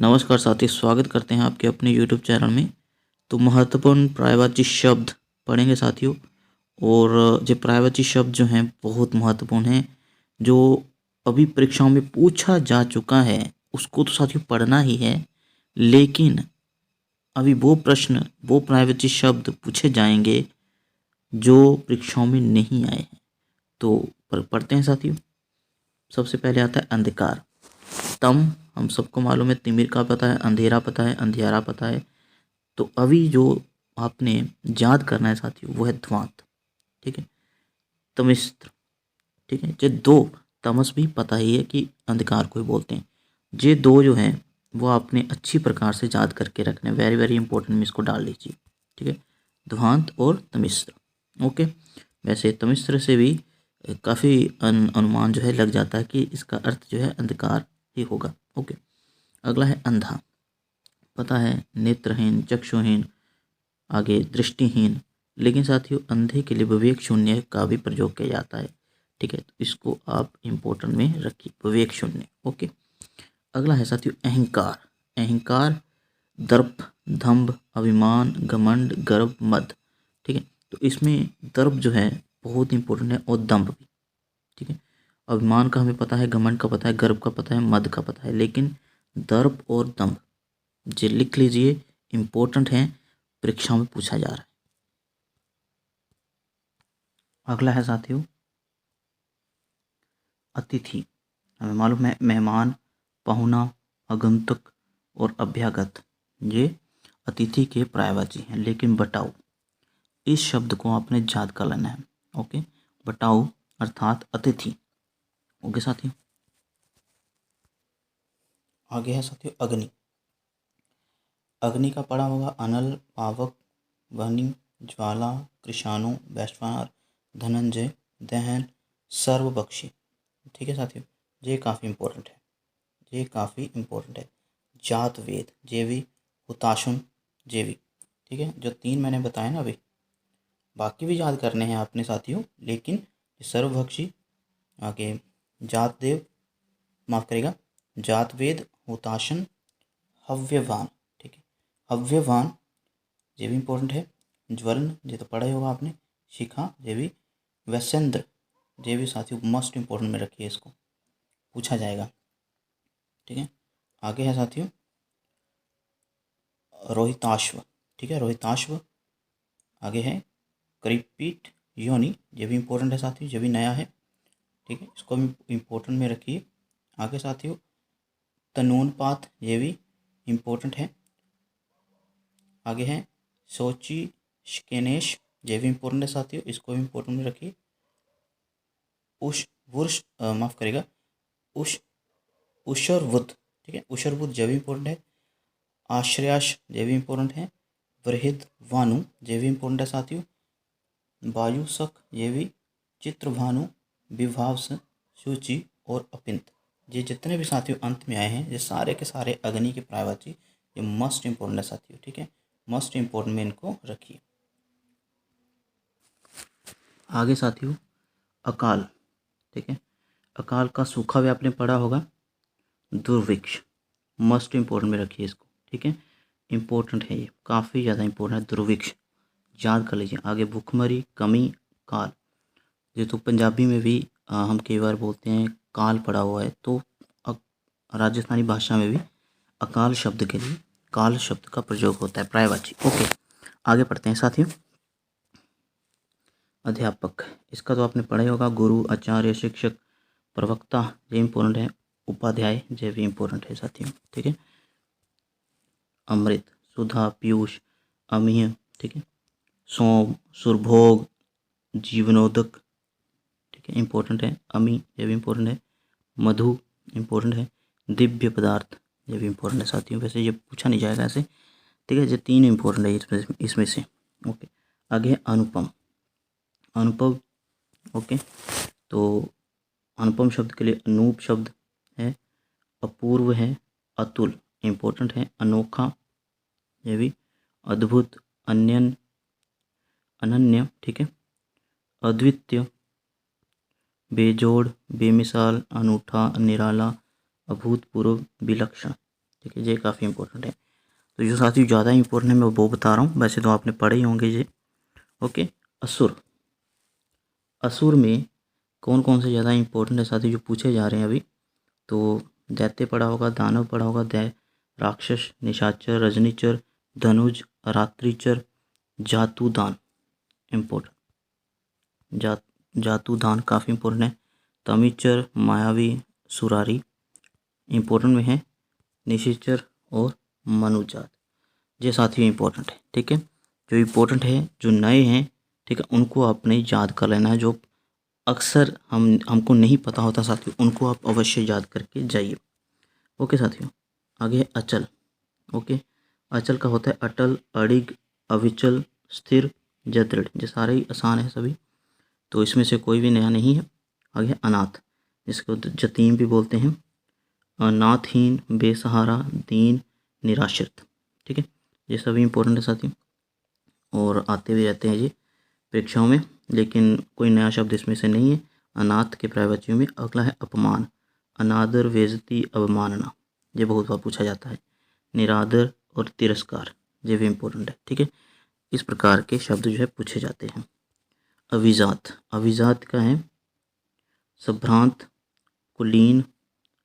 नमस्कार साथी, स्वागत करते हैं आपके अपने यूट्यूब चैनल में। तो महत्वपूर्ण पर्यायवाची शब्द पढ़ेंगे साथियों। और जो पर्यायवाची शब्द जो हैं बहुत महत्वपूर्ण हैं, जो अभी परीक्षाओं में पूछा जा चुका है उसको तो साथियों पढ़ना ही है। लेकिन अभी वो प्रश्न, वो पर्यायवाची शब्द पूछे जाएंगे जो परीक्षाओं में नहीं आए हैं। तो पढ़ते हैं साथियों। सबसे पहले आता है अंधकार। तम हम सबको मालूम है, तिमिर का पता है, अंधेरा पता है, अंधियारा पता है। तो अभी जो आपने याद करना है साथियों वो है ध्वांत। ठीक है, तमिस्त्र। ठीक है, ये दो, तमस भी पता ही है कि अंधकार को ही बोलते हैं। ये दो जो हैं वो आपने अच्छी प्रकार से याद करके रखने, वेरी वेरी इंपॉर्टेंट में इसको डाल लीजिए। ठीक है, ध्वांत और तमिस्त्र। ओके, वैसे तमिस्त्र से भी काफ़ी अनुमान जो है लग जाता है कि इसका अर्थ जो है अंधकार ही होगा। ओके, अगला है अंधा। पता है नेत्रहीन, चक्षुहीन, आगे दृष्टिहीन। लेकिन साथियों अंधे के लिए विवेक शून्य का भी प्रयोग किया जाता है। ठीक है, तो इसको आप इम्पोर्टेंट में रखिए, विवेक शून्य। ओके, अगला है साथियों अहंकार। अहंकार दर्प, दंभ, अभिमान, घमंड, गर्व, मद। ठीक है, तो इसमें दर्प जो है बहुत इंपॉर्टेंट है और दंभ भी। ठीक है, अभिमान का हमें पता है, घमंड का पता है, गर्व का पता है, मद का पता है। लेकिन दर्प और दंभ जी लिख लीजिए, इंपॉर्टेंट है, परीक्षा में पूछा जा रहा है। अगला है साथियों अतिथि। हमें मालूम है मेहमान, पहुना, आगंतुक और अभ्यागत, ये अतिथि के पर्यायवाची हैं। लेकिन बटाऊ, इस शब्द को आपने याद कर लेना है। ओके, बटाऊ अर्थात अतिथि। ओके साथियों, आगे है साथियों अग्नि। अग्नि का पढ़ा होगा अनल, पावक, वह्नि, ज्वाला, कृषाणु, वैश्वानर, धनंजय, दहन, सर्वभक्षी। ठीक है साथियों, ये काफ़ी इंपॉर्टेंट है, ये काफ़ी इंपॉर्टेंट है। जात वेद, जेवी, हुताशुन, जेवी। ठीक है, जो तीन मैंने बताए ना अभी, बाकी भी याद करने हैं आपने साथियों। लेकिन सर्वभक्षी, आगे जात देव, माफ करेगा, जात वेद, हुताशन, हव्यवान। ठीक है, हव्यवान ये भी इंपॉर्टेंट है। ज्वलन ये तो पढ़ा ही होगा आपने। शिखा ये भी, वैसेंद्र ये भी साथियों मस्ट इंपॉर्टेंट में रखिए, इसको पूछा जाएगा। ठीक है, आगे है साथियों रोहिताश्व। ठीक है, रोहिताश्व। आगे है करीपीठ योनि, ये भी इंपॉर्टेंट है साथियों, ये भी नया है। ठीक है, इसको भी इंपॉर्टेंट में रखिए। आगे साथियों तनोनपात, ये भी इंपॉर्टेंट है। आगे है सोची स्केनेश, ये भी इंपॉर्टेंट है साथियों, इसको भी इंपॉर्टेंट में रखिए। उश वुर्ष माफ करेगा, उश उशरवुत। ठीक है, उशरवुत ये भी इंपॉर्टेंट है। आश्रयाश ये भी इंपॉर्टेंट है। वृहद वानु ये भी इंपॉर्टेंट है साथियों। वायुसक ये भी, चित्रभानु, विभावस, सूची और अपिंत, ये जितने भी साथियों अंत में आए हैं ये सारे के सारे अग्नि के पर्यायवाची, ये मस्ट इंपॉर्टेंट है साथियों। ठीक है, मस्ट इंपॉर्टेंट में इनको रखिए। आगे साथियों अकाल। ठीक है, अकाल का सूखा भी आपने पढ़ा होगा, दुर्भिक्ष, मस्ट इंपॉर्टेंट में रखिए इसको। ठीक है, इंपॉर्टेंट है, ये काफ़ी ज़्यादा इंपॉर्टेंट है, दुर्भिक्ष याद कर लीजिए। आगे भूखमरी, कमी, काल, ये तो पंजाबी में भी हम कई बार बोलते हैं काल पड़ा हुआ है, तो राजस्थानी भाषा में भी अकाल शब्द के लिए काल शब्द का प्रयोग होता है, पर्यायवाची। ओके, आगे पढ़ते हैं साथियों अध्यापक। इसका तो आपने पढ़ा ही होगा, गुरु, आचार्य, शिक्षक, प्रवक्ता, ये इंपॉर्टेंट है। उपाध्याय ये भी इंपॉर्टेंट है साथियों। ठीक है, अमृत, सुधा, पीयूष, अमीय। ठीक है, सोम, सुरभोग, जीवनोदक। ठीक है, इंपॉर्टेंट है। अमी ये भी इंपॉर्टेंट है। मधु इंपॉर्टेंट है। दिव्य पदार्थ ये भी इंपॉर्टेंट है साथियों, वैसे ये पूछा नहीं जाएगा ऐसे। ठीक है, ये तीन इंपॉर्टेंट है इसमें से। ओके, आगे है अनुपम, अनुपम। ओके, तो अनुपम शब्द के लिए अनूप शब्द है, अपूर्व है, अतुल इंपॉर्टेंट है, अनोखा ये भी, अद्भुत, अन्यन, अनन्य। ठीक है, अद्वितीय, बेजोड़, बेमिसाल, अनूठा, निराला, अभूतपूर्व, विलक्षण। ठीक है, ये काफ़ी इंपॉर्टेंट है। तो जो साथियों ज़्यादा इंपॉर्टेंट है मैं वो बता रहा हूँ, वैसे तो आपने पढ़े ही होंगे ये। ओके, असुर। असुर में कौन कौन से ज़्यादा इंपॉर्टेंट है साथियों जो पूछे जा रहे हैं अभी? तो दैत्य पढ़ा होगा, दानव पढ़ा होगा, राक्षस, निशाचर, रजनीचर, धनुज, रात्रिचर, जातुदान। इम्पोर्टेंट जातुदान काफ़ी इंपॉर्टेंट है। तमिचर, मायावी, सुरारी इंपॉर्टेंट में है। निशिचर और मनुजात, ये साथियों इंपॉर्टेंट है। ठीक है, जो इंपॉर्टेंट है, जो नए हैं, ठीक है, उनको आपने याद कर लेना है। जो अक्सर हमको नहीं पता होता साथियों, उनको आप अवश्य याद करके जाइए। ओके साथियों, आगे है अचल। ओके, अचल का होता है अटल, अड़िग, अविचल, स्थिर, जदृढ़। ये सारे ही आसान है सभी, तो इसमें से कोई भी नया नहीं है। आगे है अनाथ, जिसको जतीम भी बोलते हैं। नाथहीन, बेसहारा, दीन, निराश्रित। ठीक है, ये सभी इंपॉर्टेंट है साथियों और आते भी रहते हैं ये परीक्षाओं में, लेकिन कोई नया शब्द इसमें से नहीं है। अनाथ के पर्यायवाचियों में अगला है अपमान, अनादर, बेइज्जती, अवमानना, ये बहुत बार पूछा जाता है। निरादर और तिरस्कार, ये भी इंपॉर्टेंट है। ठीक है, इस प्रकार के शब्द जो है पूछे जाते हैं। अभिजात, अभिजात का है संभ्रांत, कुलीन,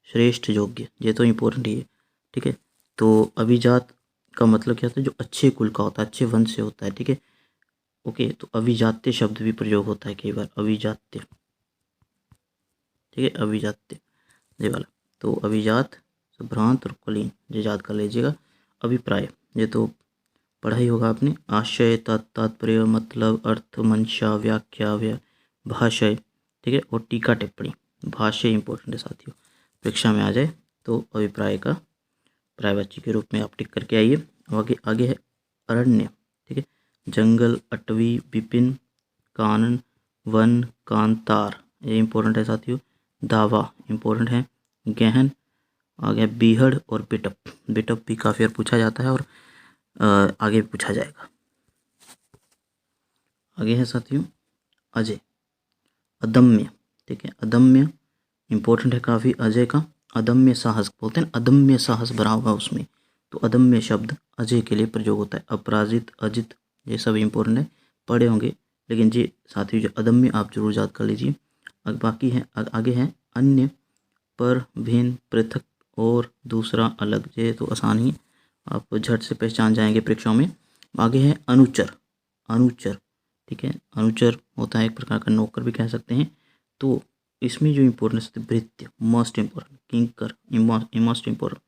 श्रेष्ठ, योग्य, ये तो इम्पोर्टेंट ही है। ठीक है, तो अभिजात का मतलब क्या होता है? जो अच्छे कुल का होता है, अच्छे वंश से होता है। ठीक है, ओके, तो अभिजात्य शब्द भी प्रयोग होता है कई बार, अभिजात्य। ठीक है, अभिजात्य ये वाला। तो अभिजात, संभ्रांत और कुलीन, ये याद कर लीजिएगा। अभिप्राय, ये तो पढ़ा ही होगा आपने। आशय, तात्पर्य, मतलब, अर्थ, मंशा, व्याख्या, भाषय। ठीक है, और टीका टिप्पणी, भाष्य इंपॉर्टेंट है साथियों, परीक्षा में आ जाए तो अभिप्राय का पर्यायवाची के रूप में आप टिक करके आइए। आगे है अरण्य। ठीक है, जंगल, अटवी, विपिन, कानन, वन, कांतार, ये इंपॉर्टेंट है साथियों। दावा इंपॉर्टेंट है। गहन, आगे बीहड़ और बिटप, बिटप भी काफ़ी बार पूछा जाता है और आगे भी पूछा जाएगा। आगे है साथियों अजय, अदम्य। ठीक है, अदम्य इंपॉर्टेंट है काफ़ी। अजय का अदम्य साहस बोलते हैं, अदम्य साहस भरा हुआ उसमें, तो अदम्य शब्द अजय के लिए प्रयोग होता है। अपराजित, अजित, ये सब इंपॉर्टेंट है, पढ़े होंगे, लेकिन ये साथियों जो अदम्य आप जरूर याद कर लीजिए। बाकी है आगे है अन्य, पर, भिन्न, पृथक और दूसरा, अलग, ये तो आसान ही आप झट से पहचान जाएंगे परीक्षाओं में। आगे है अनुचर, अनुचर। ठीक है, अनुचर होता है एक प्रकार का नौकर भी कह सकते हैं। तो इसमें जो इम्पोर्टेंस है भृत्य, मोस्ट इम्पोर्टेंट, किंकर, मोस्ट इम्पोर्टेंट,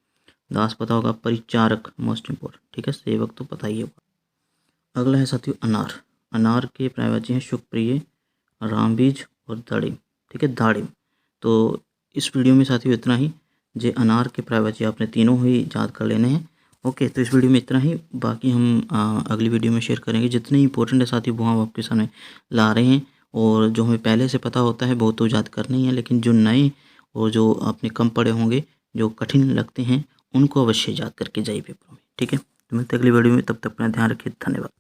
दास पता होगा, परिचारक मोस्ट इम्पोर्टेंट। ठीक है, सेवक तो पता ही होगा। अगला है साथियों अनार, अनार के पर्यायवाची हैं सुखप्रिय, रामबीज और दाड़िम। ठीक है, दाड़िम। तो इस वीडियो में साथियों इतना ही, जे अनार के पर्यायवाची आपने तीनों ही याद कर लेने हैं। ओके, तो इस वीडियो में इतना ही, बाकी हम अगली वीडियो में शेयर करेंगे। जितने इंपॉर्टेंट है साथियों वो हम आपके सामने ला रहे हैं, और जो हमें पहले से पता होता है वो तो याद करना ही है, लेकिन जो नए और जो आपने कम पढ़े होंगे, जो कठिन लगते हैं, उनको अवश्य याद करके जाइए पेपर में। ठीक है, तो मिलते हैं अगली वीडियो में, तब तक अपना ध्यान रखिए, धन्यवाद।